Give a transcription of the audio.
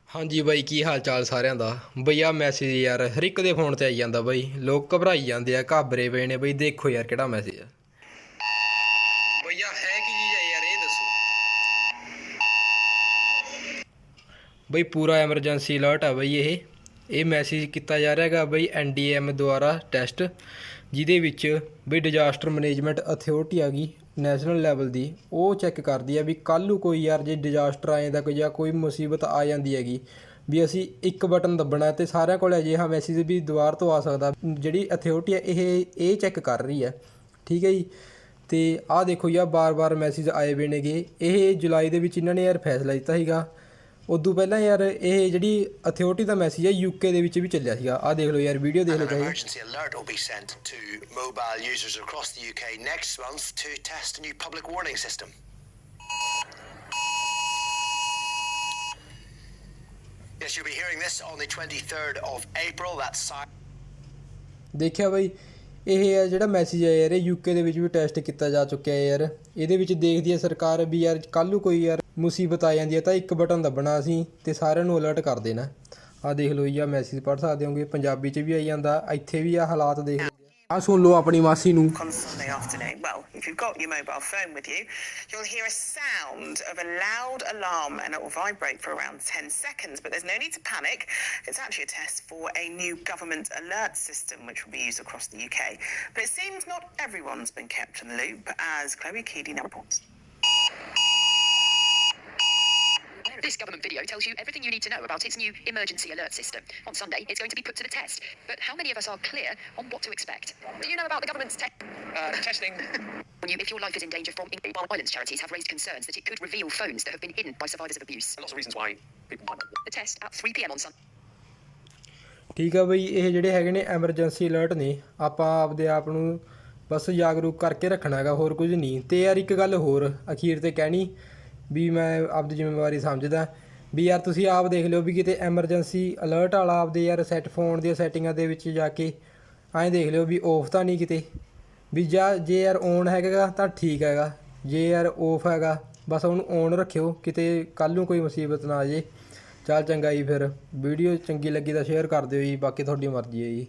हाँ जी बाई की हाल चाल सारिਆਂ ਦਾ ਬਈ ਆ ਮੈਸੇਜ ਯਾਰ ਹਰ ਇੱਕ ਦੇ ਫੋਨ ਤੇ ਆਈ ਜਾਂਦਾ ਬਈ ਲੋਕ ਘਬਰਾਈ ਜਾਂਦੇ ਆ ਘਾਬਰੇ ਪਏ ਨੇ ਬਈ ਦੇਖੋ ਯਾਰ ਕਿਹੜਾ ਮੈਸੇਜ ਆ ਭਈਆ ਹੈ ਕੀ ਚੀਜ਼ ਹੈ ਯਾਰ ਇਹ ਦੱਸੋ ਬਈ ਪੂਰਾ ਐਮਰਜੈਂਸੀ ਅਲਰਟ ਆ ਬਈ ਇਹ ਮੈਸੇਜ ਕੀਤਾ ਜਾ ਰਿਹਾ ਹੈਗਾ ਬਈ NDMA ਦੁਆਰਾ ਟੈਸਟ ਜਿਹਦੇ ਵਿੱਚ ਬਈ ਡਿਜ਼ਾਸਟਰ ਮੈਨੇਜਮੈਂਟ ਅਥਾਰਟੀ ਆ ਗਈ ਨੈਸ਼ਨਲ ਲੈਵਲ ਦੀ ਉਹ ਚੈੱਕ ਕਰਦੀ ਆ ਵੀ ਕੱਲ੍ਹ ਨੂੰ ਕੋਈ ਯਾਰ ਜੇ ਡਿਜ਼ਾਸਟਰ ਆ ਜਾਂਦਾ ਕੋਈ ਜਾਂ ਕੋਈ ਮੁਸੀਬਤ ਆ ਜਾਂਦੀ ਹੈਗੀ ਵੀ ਅਸੀਂ ਇੱਕ ਬਟਨ ਦੱਬਣਾ ਤੇ ਸਾਰਿਆਂ ਕੋਲ ਅਜਿਹਾ ਮੈਸੇਜ ਵੀ ਦੁਬਾਰਾ ਤੋਂ ਆ ਸਕਦਾ ਜਿਹੜੀ ਅਥਾਰਟੀ ਆ ਇਹ ਚੈੱਕ ਕਰ ਰਹੀ ਹੈ ਠੀਕ ਹੈ ਜੀ। ਤੇ ਆਹ ਦੇਖੋ ਯਾਰ ਬਾਰ-ਬਾਰ ਮੈਸੇਜ ਆਏ ਵੇ ਨੇਗੇ ਇਹ ਜੁਲਾਈ ਦੇ ਵਿੱਚ ਇਹਨਾਂ ਨੇ ਯਾਰ ਫੈਸਲਾ ਦਿੱਤਾ ਸੀਗਾ ਉਦੋਂ ਪਹਿਲਾਂ ਯਾਰ ਇਹ ਜਿਹੜੀ ਅਥਾਰਟੀ ਦਾ ਮੈਸੇਜ ਹੈ UK ਦੇ ਵਿੱਚ ਵੀ ਚੱਲਿਆ ਸੀਗਾ ਆਹ ਦੇਖ ਲਓ ਯਾਰ ਵੀਡੀਓ ਦੇਖ ਲਓ emergency alert will be sent to mobile users across the UK next month to test a new public warning system. Yes, you'll be hearing this on the 23rd of April. That's ਦੇਖਿਆ ਬਈ ਇਹ ਹੈ ਜਿਹੜਾ message ਹੈ ਯਾਰ ਇਹ UK ਦੇ ਵਿੱਚ ਵੀ ਟੈਸਟ ਕੀਤਾ ਜਾ ਚੁੱਕਿਆ ਹੈ ਯਾਰ ਇਹਦੇ ਵਿੱਚ ਦੇਖਦੀ ਹੈ ਸਰਕਾਰ ਵੀ ਯਾਰ ਕੱਲ੍ਹ ਨੂੰ ਕੋਈ ਯਾਰ ਮੁਸੀਬਤ ਆ ਜਾਂਦੀ ਹੈ ਤਾਂ ਇੱਕ ਬਟਨ ਦੱਬਣਾ ਅਸੀਂ ਤੇ ਸਾਰਿਆਂ ਨੂੰ ਅਲਰਟ ਕਰ ਦੇਣਾ ਆਹ ਦੇਖ ਲਓ ਜੀ ਆਹ ਮੈਸੇਜ ਪੜ੍ਹ ਸਕਦੇ ਹੋਗੇ ਪੰਜਾਬੀ 'ਚ ਵੀ ਆਈ ਜਾਂਦਾ ਇੱਥੇ ਵੀ ਆ ਹਾਲਾਤ ਦੇਖ ਆਹ ਸੁਣ ਲਓ ਆਪਣੀ ਮਾਸੀ ਨੂੰ Sunday afternoon. Well, if you've got your mobile phone with you, you'll hear a sound of a loud alarm and it will vibrate for around 10 seconds. But there's no need to panic. It's actually a test for a new government alert system which will be used across the UK. But it seems not everyone's been kept in the loop, as Chloe Keedy now reports. This government video tells you everything you need to know about its new emergency alert system. On Sunday, it's going to be put to the test. But how many of us are clear on what to expect? Do you know about the government's testing? If your life is in danger from violence, charities have raised concerns that it could reveal phones that have been hidden by survivors of abuse. lots of reasons why people The test at 3 p.m. on Sunday. ਠੀਕ ਆ ਬਈ ਇਹ ਜਿਹੜੇ ਹੈਗੇ ਨੇ emergency alert ਨੇ ਆਪਾਂ ਆਪਦੇ ਆਪ ਨੂੰ ਬਸ ਜਾਗਰੂਕ ਕਰਕੇ ਰੱਖਣਾ ਹੈਗਾ ਹੋਰ ਕੁਝ ਨਹੀਂ। ਤੇ ਯਾਰ ਇੱਕ ਗੱਲ ਹੋਰ ਅਖੀਰ ਤੇ ਕਹਿਣੀ ਵੀ ਮੈਂ ਆਪਦੀ ਜ਼ਿੰਮੇਵਾਰੀ ਸਮਝਦਾ ਵੀ ਯਾਰ ਤੁਸੀਂ ਆਪ ਦੇਖ ਲਿਓ ਵੀ ਕਿਤੇ ਐਮਰਜੈਂਸੀ ਅਲਰਟ ਵਾਲਾ ਆਪਦੇ ਯਾਰ ਫੋਨ ਦੀਆਂ ਸੈਟਿੰਗਾਂ ਦੇ ਵਿੱਚ ਜਾ ਕੇ ਐਂ ਦੇਖ ਲਿਓ ਵੀ ਔਫ ਤਾਂ ਨਹੀਂ ਕਿਤੇ ਵੀ ਜੇ ਯਾਰ ਔਨ ਹੈਗਾ ਤਾਂ ਠੀਕ ਹੈਗਾ ਜੇ ਯਾਰ ਔਫ ਹੈਗਾ ਬਸ ਉਹਨੂੰ ਔਨ ਰੱਖਿਓ ਕਿਤੇ ਕੱਲ੍ਹ ਨੂੰ ਕੋਈ ਮੁਸੀਬਤ ਨਾ ਆ ਜੇ। ਚੱਲ ਚੰਗਾ ਜੀ ਫਿਰ ਵੀਡੀਓ ਚੰਗੀ ਲੱਗੀ ਤਾਂ ਸ਼ੇਅਰ ਕਰ ਦਿਓ ਜੀ ਬਾਕੀ ਤੁਹਾਡੀ ਮਰਜ਼ੀ ਹੈ ਜੀ।